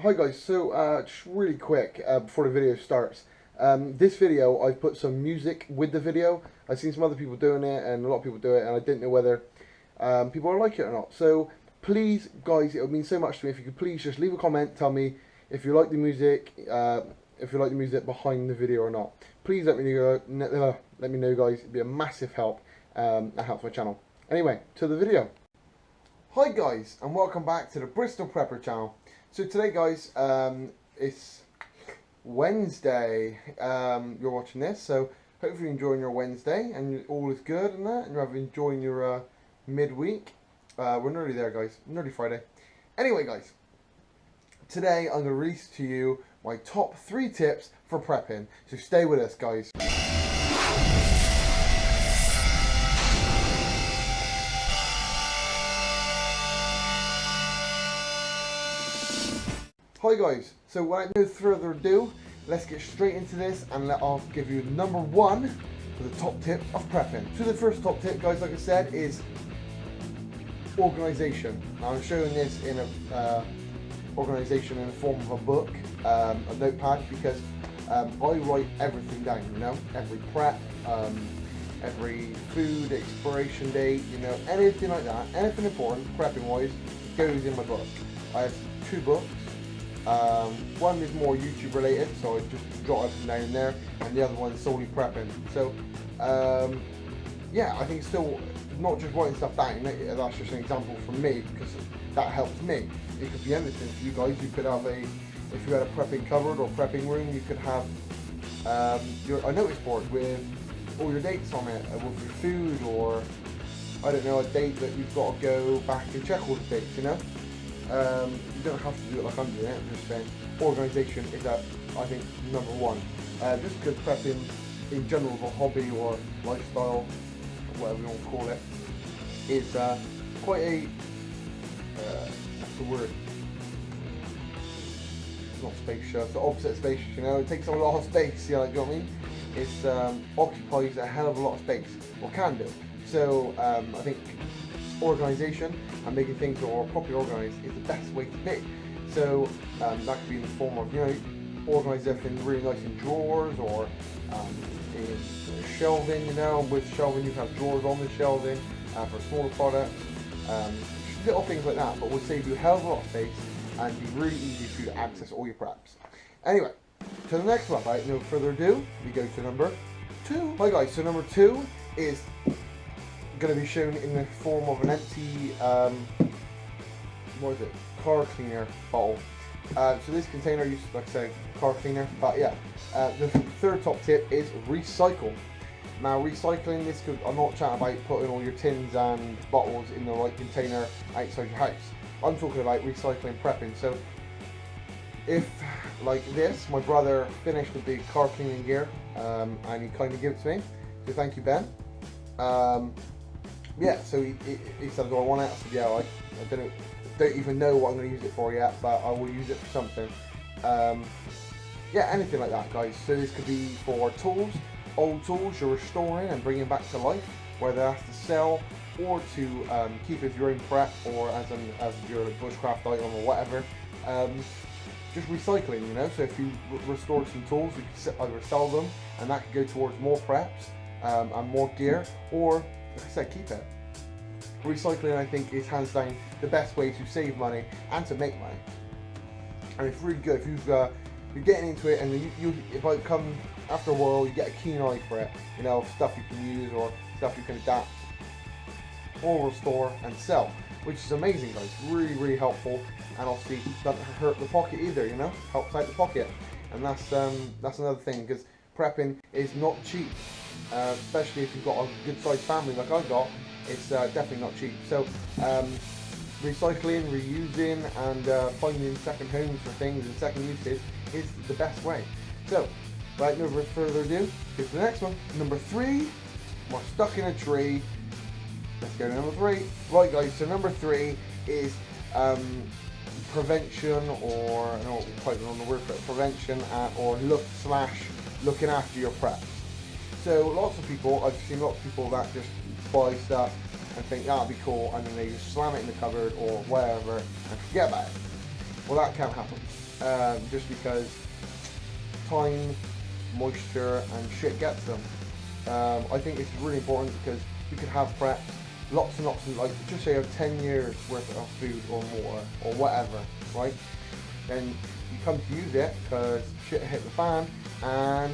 Hi guys, so just really quick before the video starts. This video, I've put some music with the video. I've seen some other people doing it and a lot of people do it, and I didn't know whether people will like it or not. So please guys, it would mean so much to me if you could please just leave a comment, tell me if you like the music, behind the video or not. Please let me know guys, it'd be a massive help, that helps my channel. Anyway, to the video. Hi guys, and welcome back to the Bristol Prepper channel. So today guys, it's Wednesday, you're watching this, so hopefully you're enjoying your Wednesday and all is good and that, and you're enjoying your midweek. We're nearly there guys, nearly Friday. Anyway guys, today I'm going to release to you my top 3 tips for prepping, so stay with us guys. Hi guys, so without no further ado, let's get straight into this and I'll give you number 1 for the top tip of prepping. So the first top tip guys, like I said, is organisation. Now I'm showing this in a organisation in the form of a book, a notepad, because I write everything down, you know, every prep, every food expiration date, you know, anything like that, anything important prepping wise goes in my book. I have 2 books. One is more YouTube related, so I just jot everything down in there, and the other one is solely prepping. So yeah, I think it's still not just writing stuff down. That's just an example from me, because that helps me. It could be anything for you guys. You could have if you had a prepping cupboard or prepping room, you could have a notice board with all your dates on it, with your food, or I don't know, a date that you've got to go back and check all the dates, you know. You don't have to do it like I'm doing it. I'm just saying organisation is I think number 1. Just because prepping in general as a hobby or lifestyle, whatever you want to call it, is quite a what's the word? It's not spacious, it's the opposite spacious, you know. It takes a lot of space, you know, do you know what I mean? It occupies a hell of a lot of space, or can do. So I think organisation and making things all properly organised is the best way to be. So that could be in the form of, you know, organise everything really nice in drawers, or in shelving, you know. With shelving you can have drawers on the shelving for smaller products, just little things like that, but will save you a hell of a lot of space and be really easy for you to access all your preps. Anyway, to the next one, right, no further ado, we go to number 2. Hi guys, so number 2 is going to be shown in the form of an empty what is it, car cleaner bottle. So this container used to, like I say, car cleaner, but yeah. The third top tip is recycle. Now recycling, this could, I'm not chatting about putting all your tins and bottles in the right container outside your house. I'm talking about recycling prepping. So if, like this, my brother finished with the car cleaning gear, and he kindly gave it to me, so thank you Ben. Yeah, so he said, do I want it? I said, yeah, I don't even know what I'm going to use it for yet, but I will use it for something. Yeah, anything like that, guys. So this could be for tools, old tools you're restoring and bringing back to life, whether that's to sell or to keep as your own prep, or as your bushcraft item or whatever. Just recycling, you know. So if you restore some tools, you can either sell them, and that could go towards more preps and more gear, or, like I said, keep it. Recycling, I think, is hands down the best way to save money and to make money. And it's really good if you're getting into it, and if I come after a while, you get a keen eye for it. You know, stuff you can use or stuff you can adapt or restore and sell, which is amazing, guys. Really, really helpful, and obviously doesn't hurt the pocket either. You know, helps out the pocket, and that's another thing, because prepping is not cheap, especially if you've got a good-sized family like I've got. It's definitely not cheap. So recycling, reusing, and finding second homes for things and second uses is the best way. So, right, no further ado, here's the next one. Number 3, we're stuck in a tree. Let's go to number 3. Right, guys, so number 3 is prevention, or I don't know what we're quite on the word for it, prevention, or looking after your preps. So lots of people, I've seen lots of people that just buy stuff and think that'll be cool, and then they just slam it in the cupboard or whatever and forget about it. Well, that can't happen, just because time, moisture, and shit gets them. I think it's really important because you could have preps, lots and lots of, like, just say you have 10 years worth of food or more, or whatever, right? Then you come to use it because shit hit the fan, and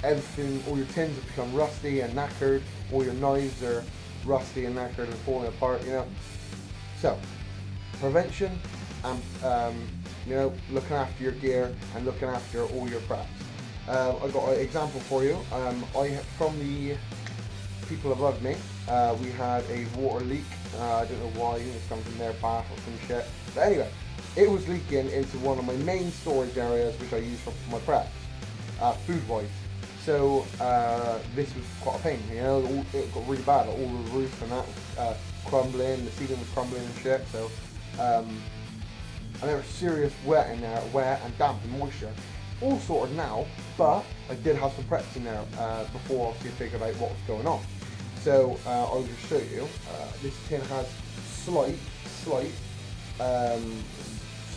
everything, all your tins have become rusty and knackered, all your knives are rusty and knackered and falling apart, you know. So, prevention and, you know, looking after your gear and looking after all your preps. I've got an example for you. From the people above me, we had a water leak. I don't know why, it's coming from their bath or some shit. But anyway, it was leaking into one of my main storage areas, which I use for my preps, food-wise. So this was quite a pain, you know. It got really bad. All the roof and that was crumbling, the ceiling was crumbling and shit. So and there was serious wet in there, wet and damp and moisture. All sorted now, but I did have some preps in there before obviously I figured out what was going on. So I'll just show you. This tin has slight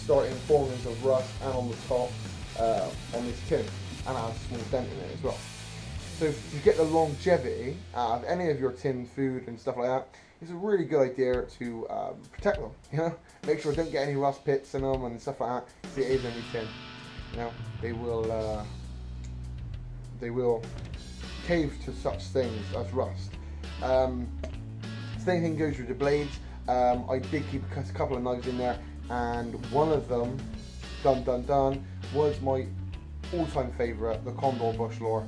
starting formings of rust and on the top on this tin, and I have a small dent in it as well. So to get the longevity out of any of your tin food and stuff like that, it's a really good idea to protect them. You know, make sure don't get any rust pits in them and stuff like that. See, it is only tin. You know, they will cave to such things as rust. Same thing goes with the blades. I did keep a couple of knives in there, and one of them, done, was my all-time favourite, the Condor Bush Lore.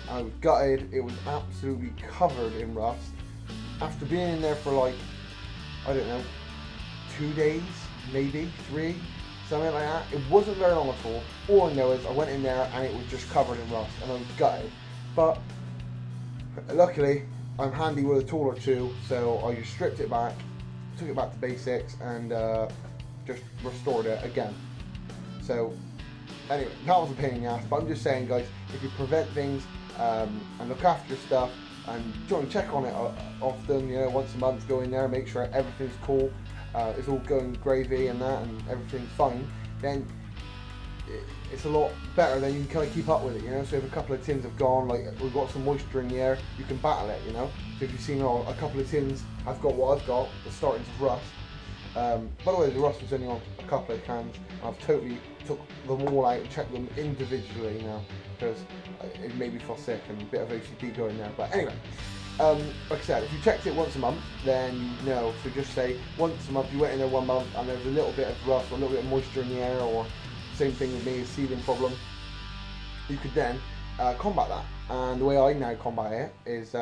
I was gutted. It was absolutely covered in rust. After being in there for like, I don't know, 2 days, maybe 3, something like that. It wasn't very long at all. All I know is I went in there and it was just covered in rust, and I was gutted. But luckily, I'm handy with a tool or two, so I just stripped it back, took it back to basics, and just restored it again. So anyway, that was a pain in the ass, but I'm just saying, guys, if you prevent things and look after your stuff and check on it often, you know, once a month, go in there, make sure everything's cool, it's all going gravy and that, and everything's fine, then it's a lot better. Then you can kind of keep up with it, you know. So if a couple of tins have gone, like we've got some moisture in the air, you can battle it, you know. So if you've seen a couple of tins, I've got what I've got, it's starting to rust. By the way, the rust was only on a couple of cans. I've totally took them all out and checked them individually now, because it made me feel sick and a bit of OCD going there. But anyway, like I said, if you checked it once a month, then you know. So just say once a month, you went in there 1 month and there's a little bit of rust or a little bit of moisture in the air, or same thing with me, a ceiling problem, you could then combat that. And the way I now combat it is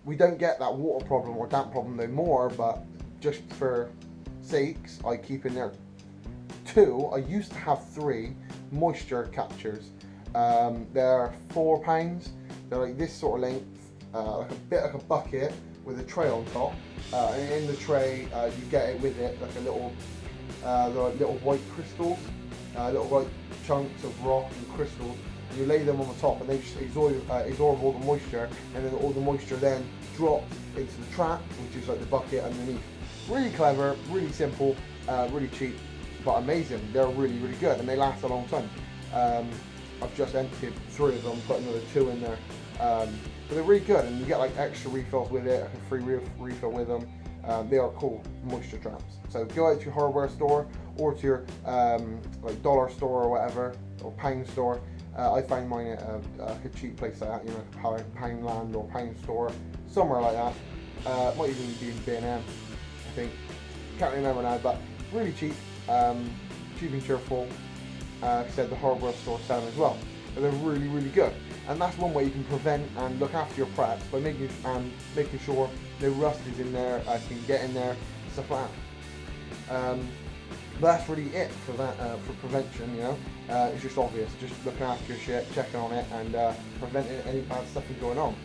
we don't get that water problem or damp problem no more, but just for sakes, I keep in there 2. I used to have 3 moisture captures. They're £4. They're like this sort of length, like a bit like a bucket with a tray on top. And in the tray, you get it with it like a little, they're like little white crystals, little white chunks of rock and crystals. And you lay them on the top, and they just absorb all the moisture, and then all the moisture then drops into the trap, which is like the bucket underneath. Really clever, really simple, really cheap, but amazing. They're really, really good, and they last a long time. I've just emptied 3 of them, put another 2 in there. But they're really good, and you get like extra refills with it, like a free refill with them. They are cool moisture traps. So go out to your hardware store or to your like dollar store or whatever, or pound store. I find mine at a cheap place like that, you know, Poundland or Pound Store, somewhere like that. Might even be in B&M, I think. Can't remember now, but really cheap, cheap and cheerful. Like I said, the hardware store sell them as well. But they're really, really good. And that's one way you can prevent and look after your preps, by making sure no rust is in there, can get in there, stuff like that. But that's really it for that, for prevention, you know. It's just obvious, just looking after your shit, checking on it, and preventing any bad stuff from going on.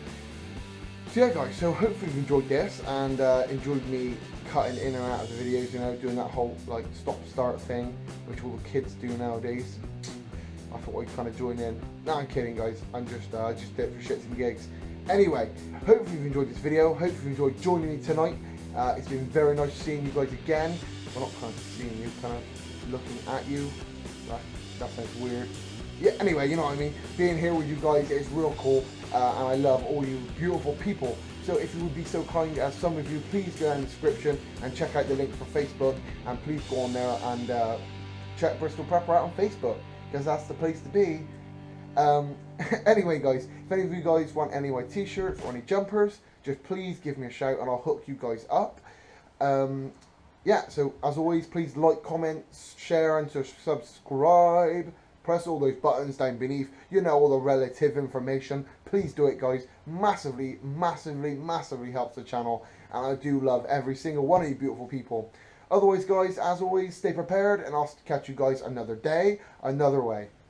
So yeah, guys, so hopefully you've enjoyed this and enjoyed me cutting in and out of the videos, you know, doing that whole like stop-start thing, which all the kids do nowadays. I thought I'd kind of join in. No, I'm kidding, guys. I'm just did it for shits and gigs. Anyway, hopefully you've enjoyed this video. Hopefully you've enjoyed joining me tonight. It's been very nice seeing you guys again. Well, not kind of seeing you, kind of looking at you. That sounds weird. Yeah, anyway, you know what I mean. Being here with you guys is real cool, and I love all you beautiful people. So if you would be so kind as some of you, please go down in the description and check out the link for Facebook, and please go on there and check Bristol Prepper out on Facebook, because that's the place to be. Anyway, guys, if any of you guys want any of my t-shirts or any jumpers, just please give me a shout and I'll hook you guys up. Yeah, so as always, please like, comment, share, and subscribe. Press all those buttons down beneath. You know, all the relative information. Please do it, guys. Massively, massively, massively helps the channel. And I do love every single one of you beautiful people. Otherwise, guys, as always, stay prepared. And I'll catch you guys another day, another way.